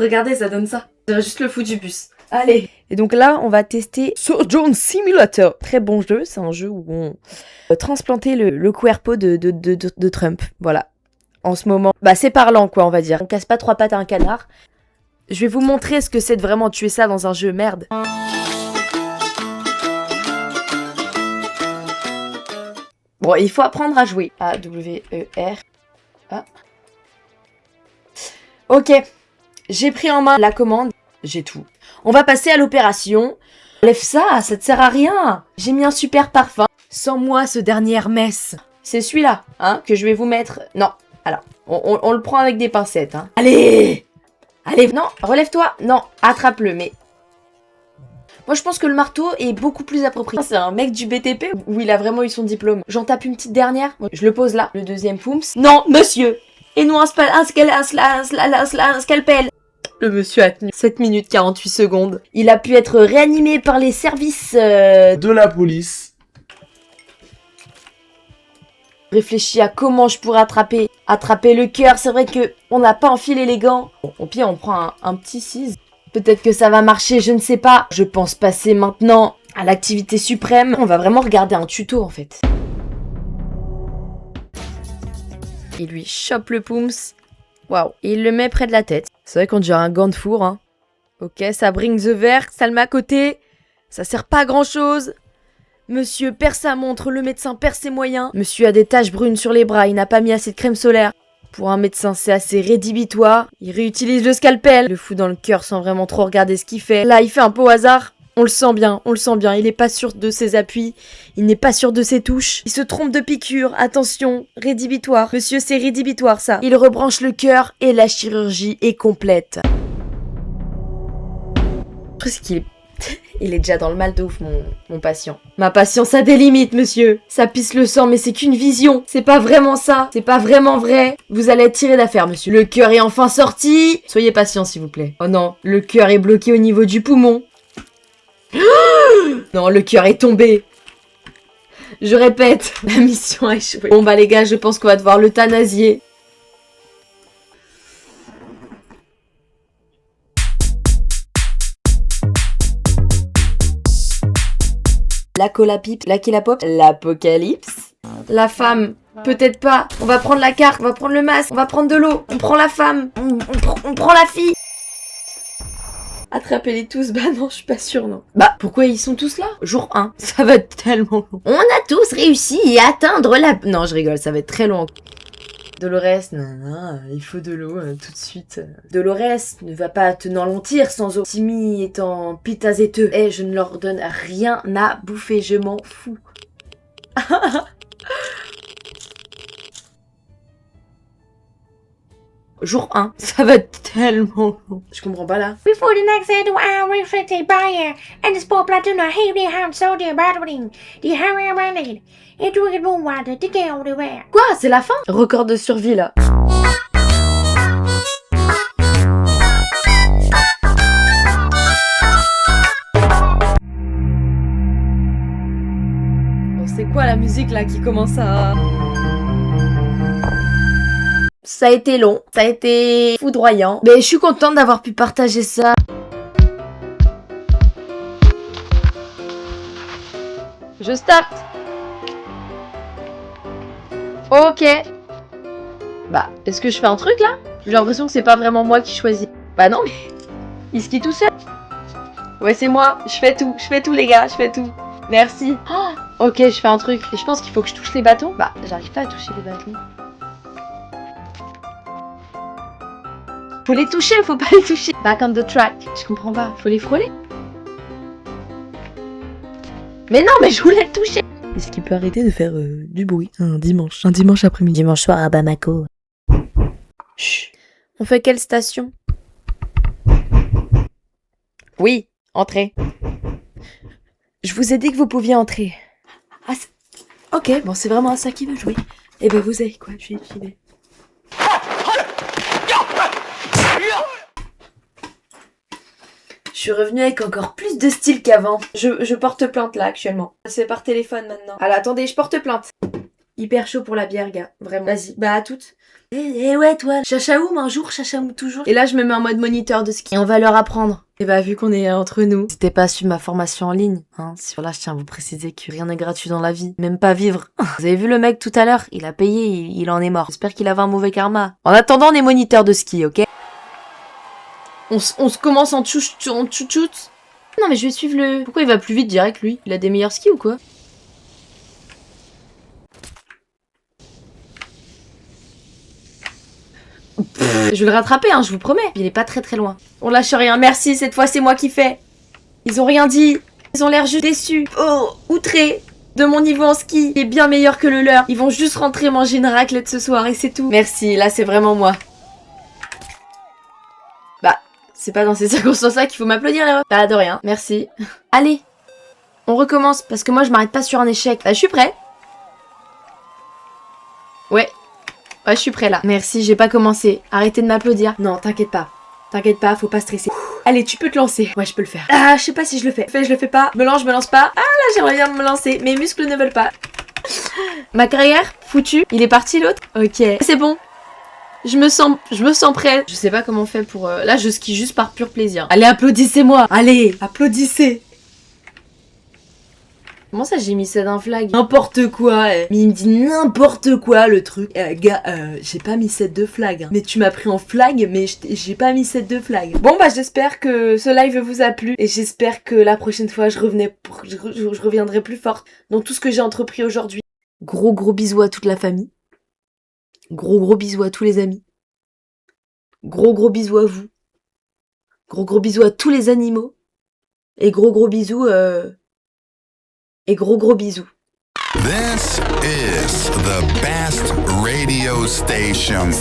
Regardez, ça donne ça. J'aurais juste le fou du bus. Allez. Et donc là, on va tester Surgeon Simulator. Très bon jeu, c'est un jeu où on transplanter le cuerpo de Trump. Voilà. En ce moment, bah c'est parlant quoi, on va dire. On casse pas trois pattes à un canard. Je vais vous montrer ce que c'est de vraiment tuer ça dans un jeu, merde. Bon, il faut apprendre à jouer. A-W-E-R. Ah. Ok. J'ai pris en main la commande. J'ai tout. On va passer à l'opération. Lève ça te sert à rien. J'ai mis un super parfum. Sans moi, ce dernier Hermès. C'est celui-là, hein, que je vais vous mettre... Non, alors, on le prend avec des pincettes, hein. Allez, non, relève-toi. Non, attrape-le, mais... Moi, je pense que le marteau est beaucoup plus approprié. C'est un mec du BTP où il a vraiment eu son diplôme. J'en tape une petite dernière. Je le pose là. Le deuxième poums. Non, monsieur. Et nous un scalpel. Le monsieur a tenu 7 minutes 48 secondes. Il a pu être réanimé par les services de la police. Réfléchis à comment je pourrais attraper le cœur. C'est vrai que on n'a pas enfilé les gants. Bon, au pire, on prend un petit cise. Peut-être que ça va marcher, je ne sais pas. Je pense passer maintenant à l'activité suprême. On va vraiment regarder un tuto en fait. Il lui chope le poums. Waouh. Et il le met près de la tête. C'est vrai qu'on dirait un gant de four, hein. Ok, ça bring the verre, ça le met à côté. Ça sert pas à grand chose. Monsieur perd sa montre, le médecin perd ses moyens. Monsieur a des taches brunes sur les bras, il n'a pas mis assez de crème solaire. Pour un médecin, c'est assez rédhibitoire. Il réutilise le scalpel. Le fout dans le cœur sans vraiment trop regarder ce qu'il fait. Là, il fait un peu au hasard. On le sent bien. Il n'est pas sûr de ses appuis. Il n'est pas sûr de ses touches. Il se trompe de piqûre. Attention, rédhibitoire. Monsieur, c'est rédhibitoire, ça. Il rebranche le cœur et la chirurgie est complète. Presque qu'il est... Il est déjà dans le mal de ouf, mon patient. Ma patience a des limites, monsieur. Ça pisse le sang, mais c'est qu'une vision. C'est pas vraiment ça. C'est pas vraiment vrai. Vous allez être tiré d'affaire, monsieur. Le cœur est enfin sorti. Soyez patient, s'il vous plaît. Oh non, le cœur est bloqué au niveau du poumon. Non, le cœur est tombé. Je répète, la mission a échoué. Bon bah les gars, je pense qu'on va devoir l'euthanasier. La cola pipe, la pop, l'apocalypse. La femme, peut-être pas. On va prendre la carte, on va prendre le masque, on va prendre de l'eau. On prend la femme, on prend la fille. Attrapez-les tous, bah non, je suis pas sûre, non. Bah, pourquoi ils sont tous là? Jour 1, ça va être tellement long. On a tous réussi à atteindre la... Non, je rigole, ça va être très long. Dolores, non, il faut de l'eau tout de suite. Dolores ne va pas te n'enlentir sans eau. Timmy étant pitazéteux. Eh, je ne leur donne rien à bouffer, je m'en fous. Jour 1, ça va être tellement long. Je comprends pas là. Before the next 2 hours, restricted buyer and the sport platoon are heavily harmed soldier battling the Harry Branded. It will get more water to get all the way. Quoi? C'est la fin? Record de survie là. Bon, c'est quoi la musique là qui commence à... Ça a été long, ça a été foudroyant, mais je suis contente d'avoir pu partager ça. Je start. Ok. Bah, est-ce que je fais un truc là? J'ai l'impression que c'est pas vraiment moi qui choisis. Bah non, mais il skie tout seul. Ouais, c'est moi, je fais tout les gars, je fais tout. Merci. Oh, ok, je fais un truc. Et je pense qu'il faut que je touche les bâtons. Bah, j'arrive pas à toucher les bâtons. Faut les toucher, faut pas les toucher. Back on the track. Je comprends pas. Faut les frôler. Mais non, mais je voulais le toucher. Est-ce qu'il peut arrêter de faire du bruit un dimanche après-midi? Dimanche soir à Bamako. Chut. On fait quelle station? Oui, entrez. Je vous ai dit que vous pouviez entrer. Ah, ok, bon, c'est vraiment à ça qu'il veut jouer. Eh ben, vous avez quoi? Je vais. Je suis revenue avec encore plus de style qu'avant. Je porte plainte là actuellement. C'est par téléphone maintenant. Alors attendez, je porte plainte. Hyper chaud pour la bière, gars. Vraiment. Vas-y, bah à toutes. Eh ouais, toi, chachaoum un jour, chachaoum toujours. Et là, je me mets en mode moniteur de ski. Et on va leur apprendre. Et bah, vu qu'on est entre nous, n'hésitez pas à suivre ma formation en ligne. Hein. Sur là, je tiens à vous préciser que rien n'est gratuit dans la vie. Même pas vivre. Vous avez vu le mec tout à l'heure? Il a payé, il en est mort. J'espère qu'il avait un mauvais karma. En attendant, on est moniteur de ski, ok? On se commence en tchouchout. Non, mais je vais suivre le... Pourquoi il va plus vite direct, lui? Il a des meilleurs skis ou quoi? Je vais le rattraper, hein, je vous promets. Il est pas très loin. On lâche rien, merci, cette fois c'est moi qui fais. Ils ont rien dit. Ils ont l'air juste déçus. Oh, outrés de mon niveau en ski. Il est bien meilleur que le leur. Ils vont juste rentrer manger une raclette ce soir et c'est tout. Merci, là c'est vraiment moi. Bah, c'est pas dans ces circonstances-là qu'il faut m'applaudir, là. Bah, de rien, merci. Allez, on recommence, parce que moi je m'arrête pas sur un échec. Bah, je suis prêt. Ouais, je suis prêt là. Merci, j'ai pas commencé. Arrêtez de m'applaudir. Non, t'inquiète pas. T'inquiète pas, faut pas stresser. Allez, tu peux te lancer. Ouais, je peux le faire. Ah, je sais pas si je le fais. Je le fais pas. Je me lance pas. Ah là, j'aimerais bien me lancer. Mes muscles ne veulent pas. Ma carrière, foutue. Il est parti l'autre. Ok, c'est bon. Je me sens prêt. Je sais pas comment on fait pour... Là, je skie juste par pur plaisir. Allez, applaudissez-moi. Allez, applaudissez. Comment ça j'ai mis ça d'un flag? N'importe quoi, Mais il me dit n'importe quoi le truc. Gars, j'ai pas mis cette de flag. Hein. Mais tu m'as pris en flag, mais j'ai pas mis cette de flag. Bon bah j'espère que ce live vous a plu. Et j'espère que la prochaine fois je reviendrai plus fort dans tout ce que j'ai entrepris aujourd'hui. Gros bisous à toute la famille. Gros bisous à tous les amis. Gros bisous à vous. Gros bisous à tous les animaux. Et gros bisous et gros bisous. This is the best radio station.